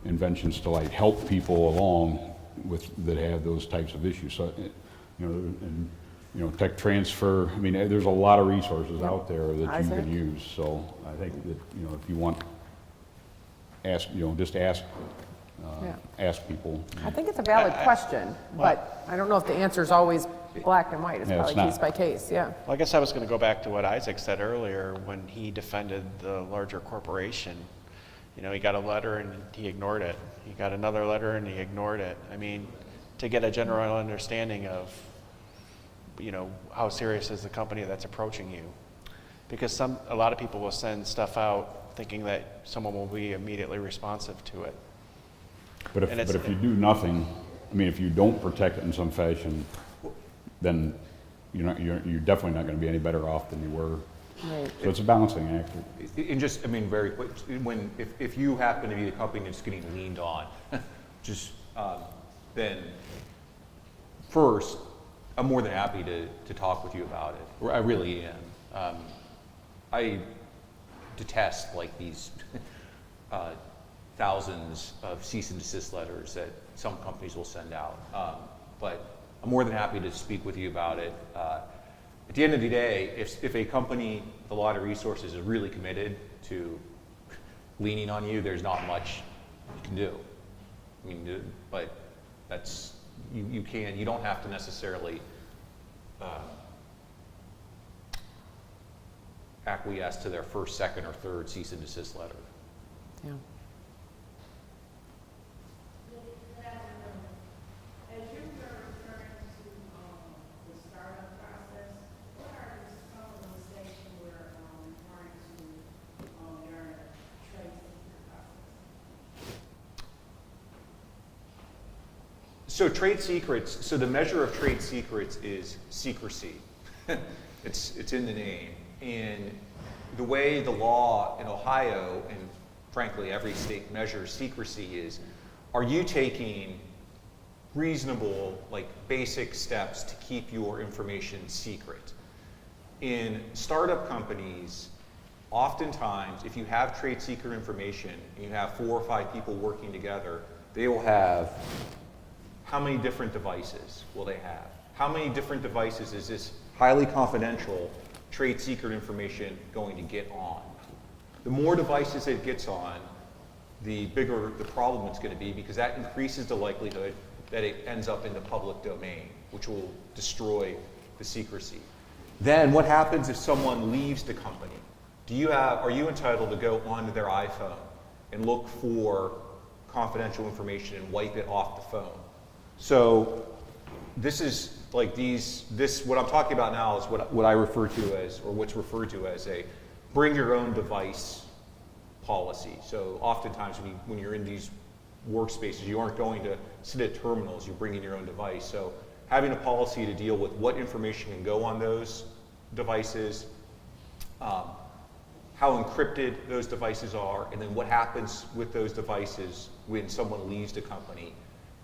inventions to light, help people along with that have those types of issues. So, you know, and you know, tech transfer. I mean, there's a lot of resources out there that you can use. So I think that, you know, if you want, just ask people. I think it's a valid question, but I don't know if the answer is always black and white. It's Yeah, it's probably not. case by case, yeah. Well, I guess I was going to go back to what Isaac said earlier when he defended the larger corporation. You know, he got a letter and he ignored it. He got another letter and he ignored it. I mean, to get a general understanding of, you know, how serious is the company that's approaching you. Because a lot of people will send stuff out thinking that someone will be immediately responsive to it. But And if you do nothing, I mean, if you don't protect it in some fashion, then you're definitely not going to be any better off than you were. Right. So it's a balancing act. And just, I mean, very quick, if you happen to be the company that's getting leaned on, then first, I'm more than happy to talk with you about it. I really am. I detest like these thousands of cease and desist letters that some companies will send out. But I'm more than happy to speak with you about it. At the end of the day, if a company with a lot of resources is really committed to leaning on you, there's not much you can do. I mean, but that's, you don't have to necessarily acquiesce to their first, second, or third cease and desist letter. Yeah. As you were referring to the startup process, what are some of the mistakes you were referring to during the trade secret process? So trade secrets, so the measure of trade secrets is secrecy. It's in the name. And the way the law in Ohio, and frankly every state measures secrecy is, are you taking reasonable, like basic steps to keep your information secret? In startup companies, oftentimes, if you have trade secret information and you have 4 or 5 people working together, they will have, how many different devices will they have? How many different devices is this highly confidential trade secret information going to get on? The more devices it gets on, the bigger the problem it's going to be, because that increases the likelihood that it ends up in the public domain, which will destroy the secrecy. Then what happens if someone leaves the company? Are you entitled to go onto their iPhone and look for confidential information and wipe it off the phone? So this is like what I'm talking about now is what I refer to as, or what's referred to as a bring your own device policy. So oftentimes when you're in these workspaces, you aren't going to sit at terminals, you're bringing your own device. So having a policy to deal with what information can go on those devices, how encrypted those devices are, and then what happens with those devices when someone leaves the company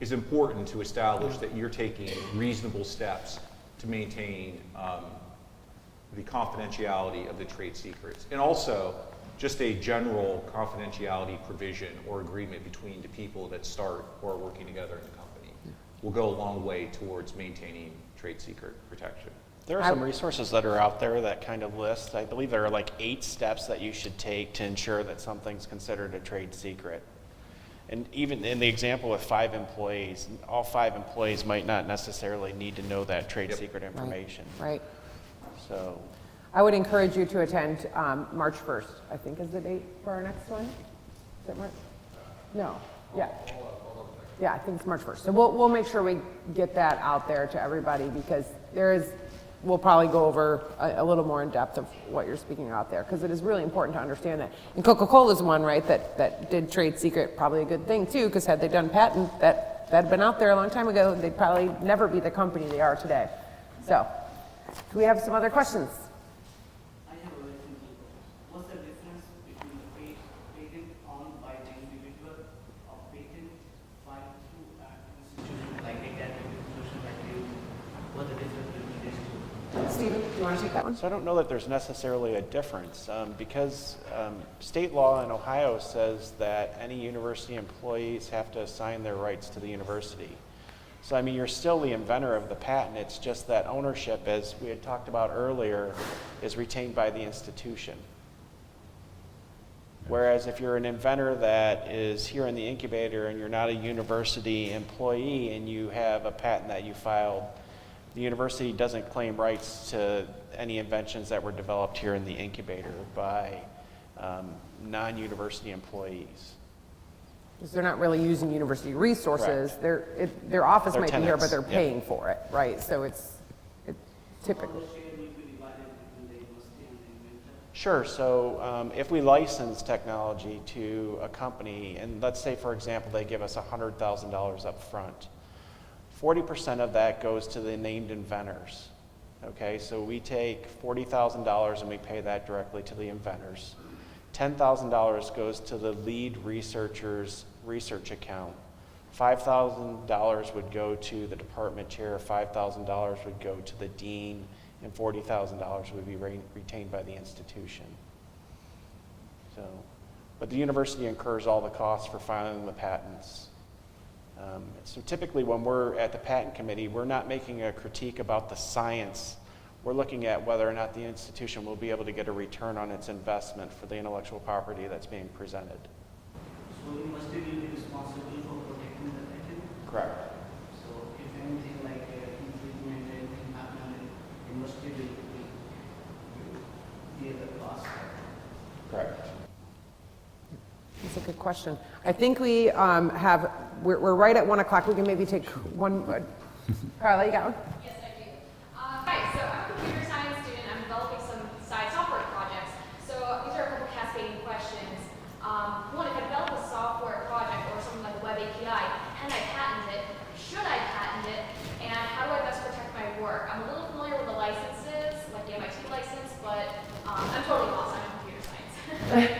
is important to establish that you're taking reasonable steps to maintain the confidentiality of the trade secrets. And also, just a general confidentiality provision or agreement between the people that start or are working together in the company will go a long way towards maintaining trade secret protection. There are some resources that are out there that kind of list, I believe there are like 8 steps that you should take to ensure that something's considered a trade secret. And even in the example with 5 employees, all 5 employees might not necessarily need to know that trade secret information. Right. So, I would encourage you to attend March 1st, I think is the date for our next one. Is that March? No, yeah. Yeah, I think it's March 1st. So we'll make sure we get that out there to everybody, because there is we'll probably go over a little more in depth of what you're speaking about there, because it is really important to understand that. And Coca-Cola's one, right, that did trade secret, probably a good thing too, because had they done patent that had been out there a long time ago, they'd probably never be the company they are today. So, do we have some other questions? I have a very simple question. What's the difference between the patent owned by the individual or patent filed through an institution like a academic institution like you? What's the difference between these two? Stephen, do you want to take that one? So I don't know that there's necessarily a difference because state law in Ohio says that any university employees have to assign their rights to the university. So I mean, you're still the inventor of the patent. It's just that ownership, as we had talked about earlier, is retained by the institution. Whereas if you're an inventor that is here in the incubator and you're not a university employee and you have a patent that you filed, the university doesn't claim rights to any inventions that were developed here in the incubator by non-university employees. Because they're not really using university resources. Their office They're might be here, tenants, but they're yeah. paying for it, right? So it's typically. All the share will be divided between the university and the inventor. Sure. So if we license technology to a company, and let's say, for example, they give us $100,000 up front, 40% of that goes to the named inventors. Okay, so we take $40,000 and we pay that directly to the inventors. $10,000 goes to the lead researcher's research account. $5,000 would go to the department chair, $5,000 would go to the dean, and $40,000 would be retained by the institution. So, but the university incurs all the costs for filing the patents. So typically when we're at the patent committee, we're not making a critique about the science. We're looking at whether or not the institution will be able to get a return on its investment for the intellectual property that's being presented. So university will be responsible for protecting the patent. Correct. So if anything like infringement or anything happen, the university will bear the cost. Correct. That's a good question. I think we we're right at 1 o'clock. We can maybe take one. Carla, you got one? Yes, I do. Hi, so I'm a computer science student. I'm developing some side software projects. So these are a couple cascading questions. One, if I develop a software project or something like a web API, can I patent it? Should I patent it? And how do I best protect my work? I'm a little familiar with the licenses, like the MIT license, but I'm totally lost. I'm in computer science.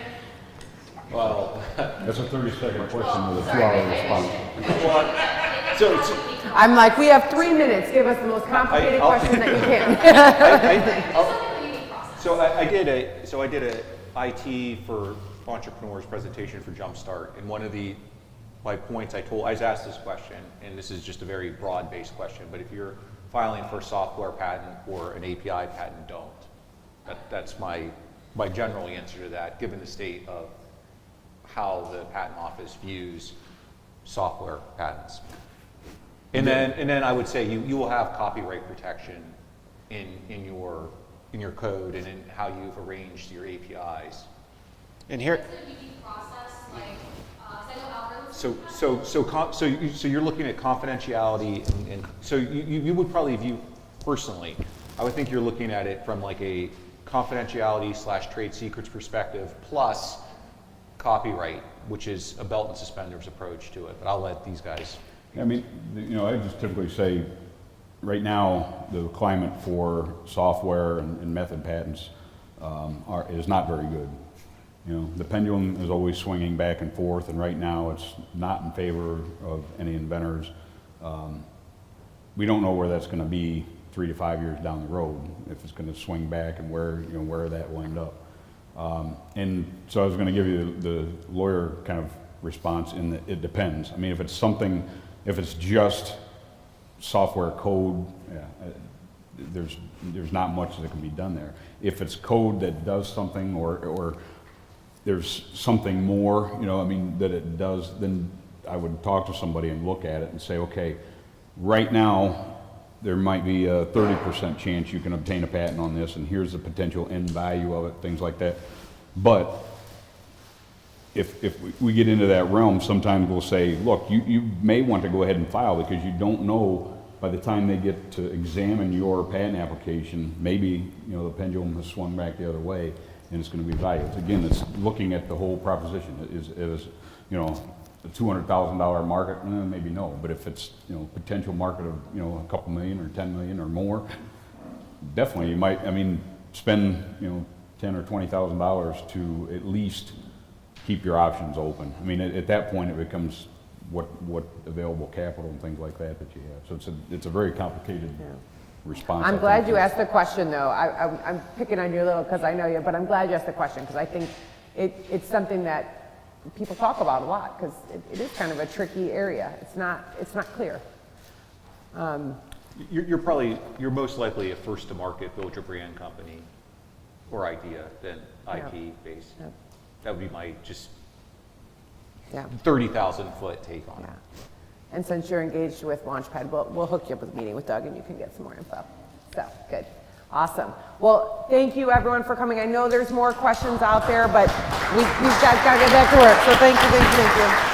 Well, That's a 30-second question with a Sorry, 2-hour response. I'm like, we have 3 minutes. Give us the most complicated question that you can. So I did a IT for entrepreneurs presentation for Jumpstart, and one of my points I was asked this question, and this is just a very broad-based question, but if you're filing for a software patent or an API patent, don't. That's my general answer to that, given the state of how the patent office views software patents. And then I would say you will have copyright protection in your code and in how you've arranged your APIs. And here, What's the unique process like? I know algorithms. So you're looking at confidentiality, and so you would probably view personally. I would think you're looking at it from like a confidentiality / trade secrets perspective plus copyright, which is a belt and suspenders approach to it. But I'll let these guys. I mean, I just typically say, right now, the climate for software and method patents is not very good. The pendulum is always swinging back and forth, and right now it's not in favor of any inventors. We don't know where that's going to be 3 to 5 years down the road, if it's going to swing back and where that will end up. And so I was going to give you the lawyer kind of response in that it depends. I mean, if it's just software code, there's not much that can be done there. If it's code that does something or there's something more, that it does, then I would talk to somebody and look at it and say, okay, right now there might be a 30% chance you can obtain a patent on this, and here's the potential end value of it, things like that. But if we get into that realm, sometimes we'll say, look, you may want to go ahead and file because you don't know by the time they get to examine your patent application, maybe, the pendulum has swung back the other way and it's going to be valued. Again, it's looking at the whole proposition. Is a $200,000 market? Maybe no, but if it's, potential market of, a couple million or 10 million or more, definitely you might, spend, $10,000 or $20,000 to at least keep your options open. At that point, it becomes what available capital and things like that you have. So it's a very complicated response. I'm glad you asked the question, though. I'm picking on you a little because I know you, but I'm glad you asked the question because I think it's something that people talk about a lot because it is kind of a tricky area. It's not clear. You're most likely a first to market build your brand company or idea than IP based. Yep. That would be my just Yeah. 30,000 foot take on it. Yeah. And since you're engaged with LaunchPad, we'll hook you up with a meeting with Doug and you can get some more info. So, good. Awesome. Well, thank you everyone for coming. I know there's more questions out there, but we've got to get back to work. So thank you.